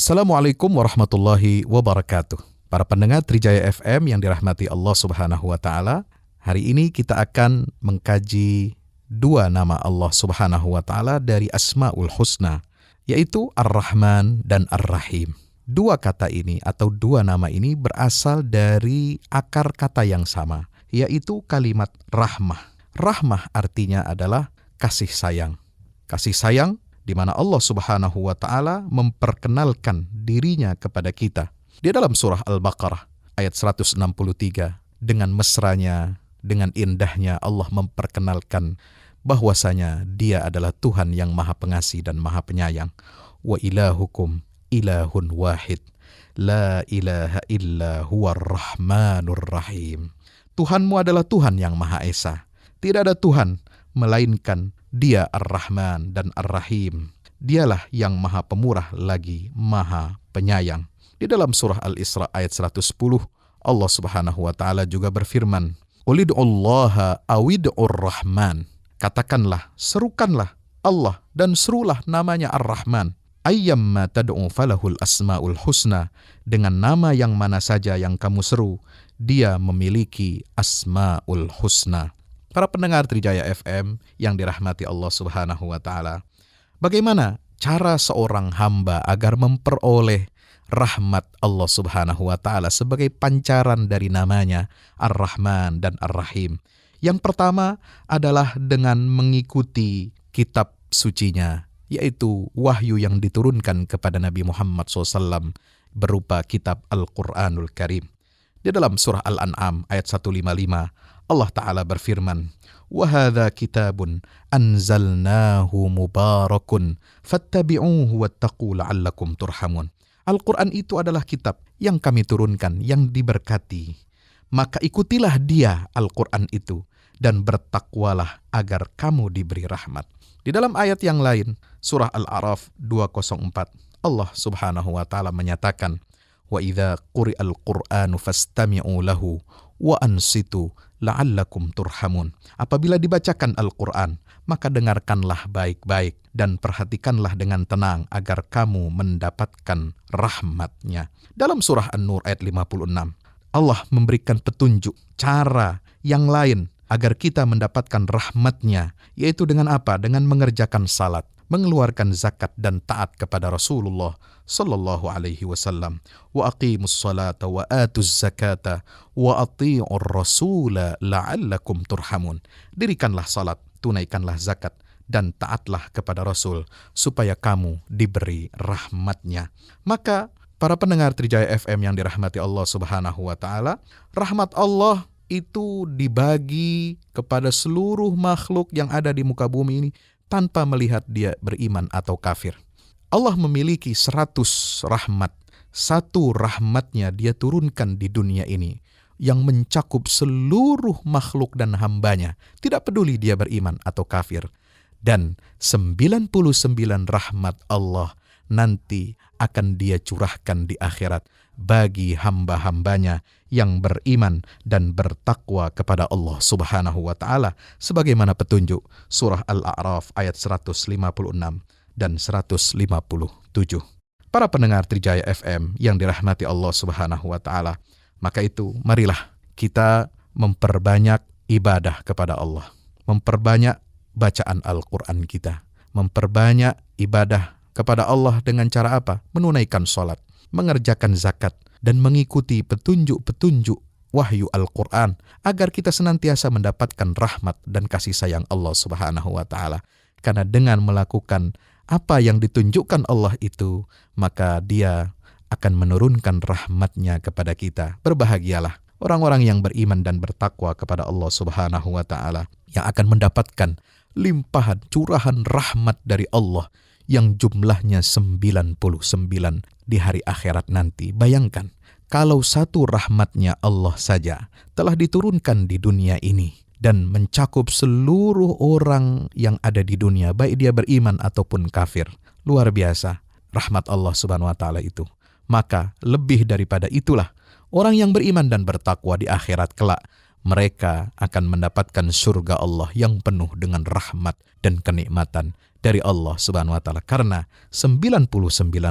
Assalamualaikum warahmatullahi wabarakatuh. Para pendengar Trijaya FM yang dirahmati Allah Subhanahu wa taala, hari ini kita akan mengkaji dua nama Allah Subhanahu wa taala dari Asmaul Husna, yaitu Ar-Rahman dan Ar-Rahim. Dua kata ini atau dua nama ini berasal dari akar kata yang sama, yaitu kalimat rahmah. Rahmah artinya adalah kasih sayang. Kasih sayang di mana Allah Subhanahu wa taala memperkenalkan dirinya kepada kita. Di dalam surah Al-Baqarah ayat 163, dengan mesranya, dengan indahnya Allah memperkenalkan bahwasanya Dia adalah Tuhan yang Maha Pengasih dan Maha Penyayang. Wa ilahukum ilahun wahid, la ilaha illa huwar rahmanur rahim. Tuhanmu adalah Tuhan yang Maha Esa. Tidak ada Tuhan melainkan Dia Ar-Rahman dan Ar-Rahim. Dialah yang Maha Pemurah lagi Maha Penyayang. Di dalam surah Al-Isra ayat 110, Allah Subhanahu wa taala juga berfirman, "Qulid'ullaha awid'ur Rahman." Katakanlah, serukanlah Allah dan serulah namanya Ar-Rahman. Ayyamma tad'u falahul asmaul husna. Dengan nama yang mana saja yang kamu seru, Dia memiliki Asmaul Husna. Para pendengar Trijaya FM yang dirahmati Allah Subhanahu wa taala, bagaimana cara seorang hamba agar memperoleh rahmat Allah Subhanahu wa taala sebagai pancaran dari namanya Ar-Rahman dan Ar-Rahim? Yang pertama adalah dengan mengikuti kitab sucinya, yaitu wahyu yang diturunkan kepada Nabi Muhammad SAW berupa kitab Al-Quranul Karim. Di dalam surah Al-An'am ayat 155, Allah Ta'ala berfirman, وَهَذَا كِتَابٌ أَنزَلْنَاهُ مُبَارَكٌ فَاتَّبِعُوهُ وَاتَّقُوا لَعَلَّكُمْ تُرْحَمُونَ. Al-Quran itu adalah kitab yang kami turunkan, yang diberkati. Maka ikutilah dia, Al-Quran itu, dan bertakwalah agar kamu diberi rahmat. Di dalam ayat yang lain, surah Al-A'raf 204, Allah Subhanahu wa Ta'ala menyatakan, وَإِذَا قُرِئَ الْقُرْآنُ فَاسْتَمِعُوا لَهُ وَأَنْصِتُوا لَعَلَّكُمْ تُرْحَمُونَ. Apabila dibacakan Al-Quran, maka dengarkanlah baik-baik dan perhatikanlah dengan tenang agar kamu mendapatkan rahmat-Nya. Dalam surah An-Nur ayat 56, Allah memberikan petunjuk cara yang lain agar kita mendapatkan rahmat-Nya, yaitu dengan apa? Dengan mengerjakan salat, mengeluarkan zakat dan taat kepada Rasulullah sallallahu alaihi wasallam. Wa aqimus salata wa atuz zakata wa athi'ur rasula la'allakum turhamun. Dirikanlah salat, tunaikanlah zakat dan taatlah kepada Rasul supaya kamu diberi rahmat-Nya. Maka para pendengar Trijaya FM yang dirahmati Allah Subhanahu wa taala, rahmat Allah itu dibagi kepada seluruh makhluk yang ada di muka bumi ini tanpa melihat dia beriman atau kafir. Allah memiliki 100 rahmat. Satu rahmatnya dia turunkan di dunia ini yang mencakup seluruh makhluk dan hambanya. Tidak peduli dia beriman atau kafir. Dan 99 rahmat Allah nanti akan dia curahkan di akhirat bagi hamba-hambanya yang beriman dan bertakwa kepada Allah Subhanahu wa taala, sebagaimana petunjuk surah Al-A'raf ayat 156 dan 157. Para pendengar Trijaya FM yang dirahmati Allah Subhanahu wa taala, maka itu marilah kita memperbanyak ibadah kepada Allah, memperbanyak bacaan Al-Quran kita, memperbanyak ibadah kepada Allah dengan cara apa? Menunaikan salat, mengerjakan zakat, dan mengikuti petunjuk-petunjuk wahyu Al-Quran agar kita senantiasa mendapatkan rahmat dan kasih sayang Allah Subhanahu wa taala. Karena dengan melakukan apa yang ditunjukkan Allah itu, maka Dia akan menurunkan rahmat-Nya kepada kita. Berbahagialah orang-orang yang beriman dan bertakwa kepada Allah Subhanahu wa taala yang akan mendapatkan limpahan curahan rahmat dari Allah yang jumlahnya 99 di hari akhirat nanti. Bayangkan, kalau satu rahmat-Nya Allah saja telah diturunkan di dunia ini dan mencakup seluruh orang yang ada di dunia, baik dia beriman ataupun kafir. Luar biasa rahmat Allah Subhanahu wa taala itu. Maka lebih daripada itulah, orang yang beriman dan bertakwa di akhirat kelak, mereka akan mendapatkan surga Allah yang penuh dengan rahmat dan kenikmatan dari Allah Subhanahu wa taala. Karena 99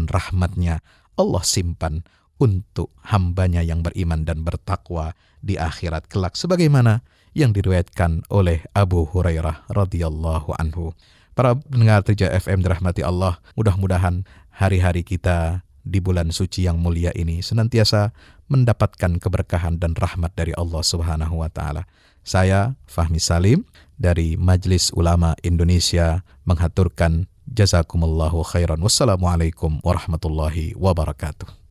rahmat-Nya Allah simpan untuk hambanya yang beriman dan bertakwa di akhirat kelak, sebagaimana yang diriwayatkan oleh Abu Hurairah radhiyallahu anhu. Para pendengar Trijaya FM dirahmati Allah, mudah-mudahan hari-hari kita di bulan suci yang mulia ini senantiasa mendapatkan keberkahan dan rahmat dari Allah Subhanahu wa taala. Saya Fahmi Salim dari Majelis Ulama Indonesia menghaturkan jazakumullahu khairan. Wassalamualaikum warahmatullahi wabarakatuh.